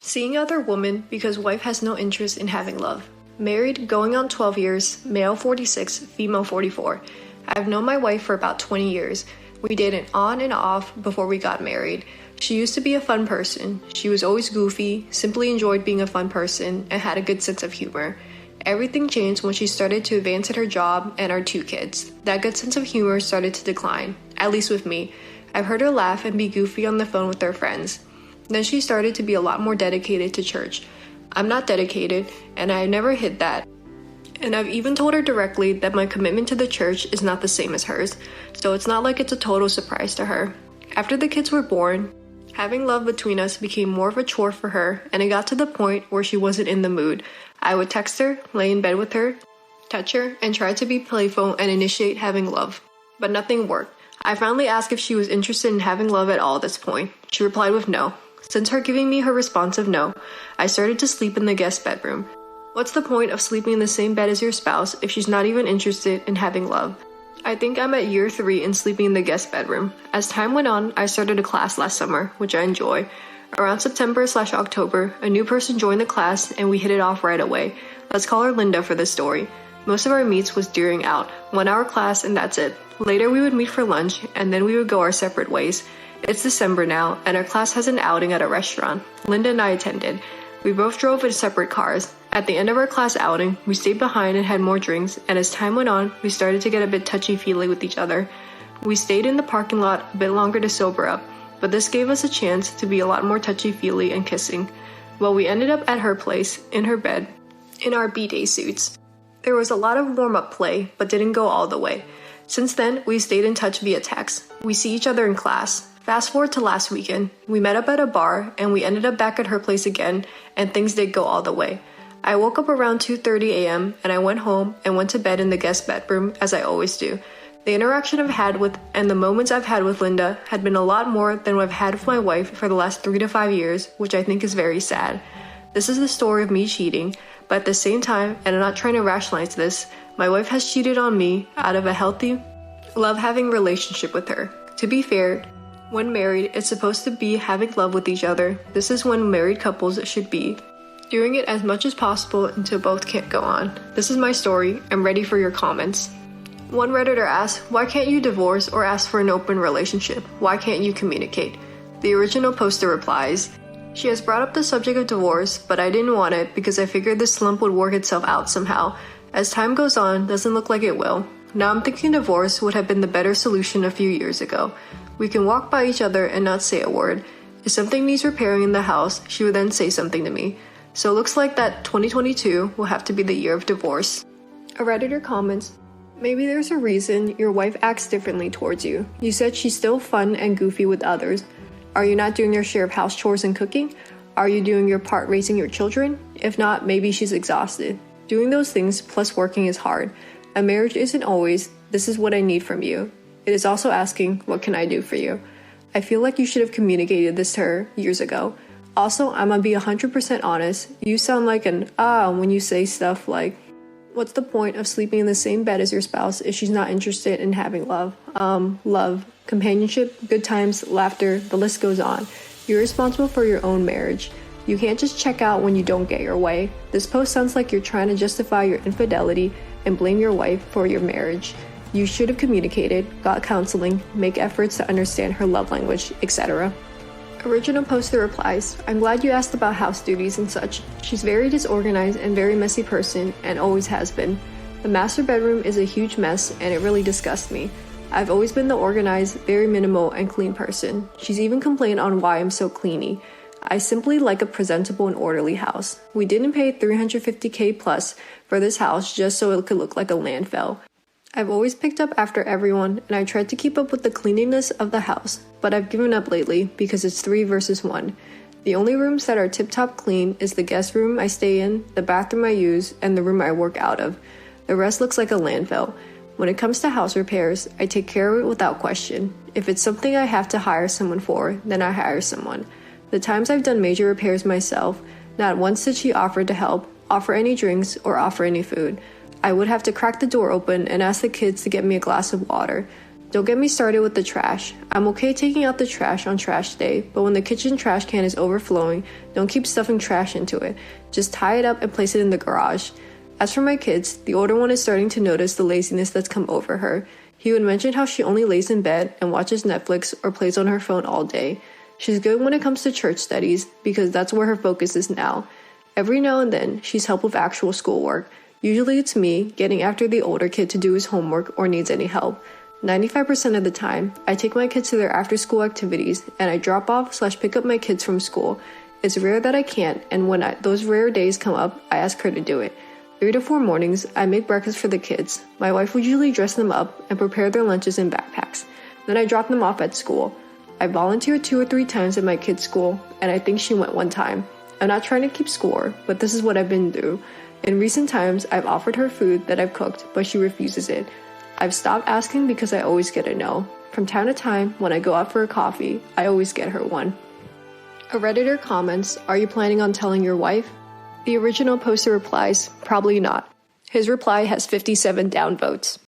Seeing other woman because wife has no interest in having love. Married, going on 12 years, male 46, female 44. I've known my wife for about 20 years. We dated on and off before we got married. She used to be a fun person. She was always goofy, simply enjoyed being a fun person, and had a good sense of humor. Everything changed when she started to advance at her job and our 2 kids. That good sense of humor started to decline, at least with me. I've heard her laugh and be goofy on the phone with her friends. Then she started to be a lot more dedicated to church. I'm not dedicated, and I never hid that. And I've even told her directly that my commitment to the church is not the same as hers, so it's not like it's a total surprise to her. After the kids were born, having love between us became more of a chore for her, and it got to the point where she wasn't in the mood. I would text her, lay in bed with her, touch her, and try to be playful and initiate having love. But nothing worked. I finally asked if she was interested in having love at all at this point. She replied with no. Since her giving me her response of no, I started to sleep in the guest bedroom. What's the point of sleeping in the same bed as your spouse if she's not even interested in having love? I think I'm at year 3 in sleeping in the guest bedroom. As time went on, I started a class last summer, which I enjoy. Around September/October, a new person joined the class and we hit it off right away. Let's call her Linda for this story. Most of our meets was during out, 1-hour class and that's it. Later we would meet for lunch and then we would go our separate ways. It's December now, and our class has an outing at a restaurant. Linda and I attended. We both drove in separate cars. At the end of our class outing, we stayed behind and had more drinks, and as time went on, we started to get a bit touchy-feely with each other. We stayed in the parking lot a bit longer to sober up, but this gave us a chance to be a lot more touchy-feely and kissing. Well, we ended up at her place, in her bed, in our B-day suits. There was a lot of warm-up play, but didn't go all the way. Since then, we stayed in touch via text. We see each other in class. Fast forward to last weekend, we met up at a bar and we ended up back at her place again, and things did go all the way. I woke up around 2:30 a.m. and I went home and went to bed in the guest bedroom as I always do. The interaction I've had with and the moments I've had with Linda had been a lot more than what I've had with my wife for the last 3 to 5 years, which I think is very sad. This is the story of me cheating, but at the same time, and I'm not trying to rationalize this, my wife has cheated on me out of a healthy, love-having relationship with her. To be fair, when married, it's supposed to be having love with each other. This is when married couples should be. Doing it as much as possible until both can't go on. This is my story. I'm ready for your comments. One Redditor asks, why can't you divorce or ask for an open relationship? Why can't you communicate? The original poster replies, she has brought up the subject of divorce, but I didn't want it because I figured this slump would work itself out somehow. As time goes on, doesn't look like it will. Now I'm thinking divorce would have been the better solution a few years ago. We can walk by each other and not say a word. If something needs repairing in the house, she would then say something to me. So it looks like that 2022 will have to be the year of divorce. A Redditor comments, maybe there's a reason your wife acts differently towards you. You said she's still fun and goofy with others. Are you not doing your share of house chores and cooking? Are you doing your part raising your children? If not, maybe she's exhausted. Doing those things plus working is hard. A marriage isn't always, this is what I need from you. It is also asking, what can I do for you? I feel like you should have communicated this to her years ago. Also, I'm gonna be 100% honest. You sound like an when you say stuff like, what's the point of sleeping in the same bed as your spouse if she's not interested in having love? Love, companionship, good times, laughter, the list goes on. You're responsible for your own marriage. You can't just check out when you don't get your way. This post sounds like you're trying to justify your infidelity and blame your wife for your marriage. You should have communicated, got counseling, make efforts to understand her love language, etc. Original poster replies, I'm glad you asked about house duties and such. She's very disorganized and very messy person and always has been. The master bedroom is a huge mess and it really disgusts me. I've always been the organized, very minimal and clean person. She's even complained on why I'm so cleany. I simply like a presentable and orderly house. We didn't pay $350K plus for this house just so it could look like a landfill. I've always picked up after everyone, and I tried to keep up with the cleanliness of the house, but I've given up lately because it's 3 versus 1. The only rooms that are tip-top clean is the guest room I stay in, the bathroom I use, and the room I work out of. The rest looks like a landfill. When it comes to house repairs, I take care of it without question. If it's something I have to hire someone for, then I hire someone. The times I've done major repairs myself, not once did she offer to help, offer any drinks, or offer any food. I would have to crack the door open and ask the kids to get me a glass of water. Don't get me started with the trash. I'm okay taking out the trash on trash day, but when the kitchen trash can is overflowing, don't keep stuffing trash into it. Just tie it up and place it in the garage. As for my kids, the older one is starting to notice the laziness that's come over her. He would mention how she only lays in bed and watches Netflix or plays on her phone all day. She's good when it comes to church studies because that's where her focus is now. Every now and then, she's helped with actual schoolwork. Usually it's me getting after the older kid to do his homework or needs any help. 95% of the time, I take my kids to their after-school activities and I drop off/pick up my kids from school. It's rare that I can't, and when those rare days come up, I ask her to do it. 3 to 4 mornings, I make breakfast for the kids. My wife would usually dress them up and prepare their lunches and backpacks. Then I drop them off at school. I volunteered 2 or 3 times at my kids' school, and I think she went 1 time. I'm not trying to keep score, but this is what I've been through. In recent times, I've offered her food that I've cooked, but she refuses it. I've stopped asking because I always get a no. From time to time, when I go out for a coffee, I always get her one. A Redditor comments, "Are you planning on telling your wife?" The original poster replies, "Probably not." His reply has 57 downvotes.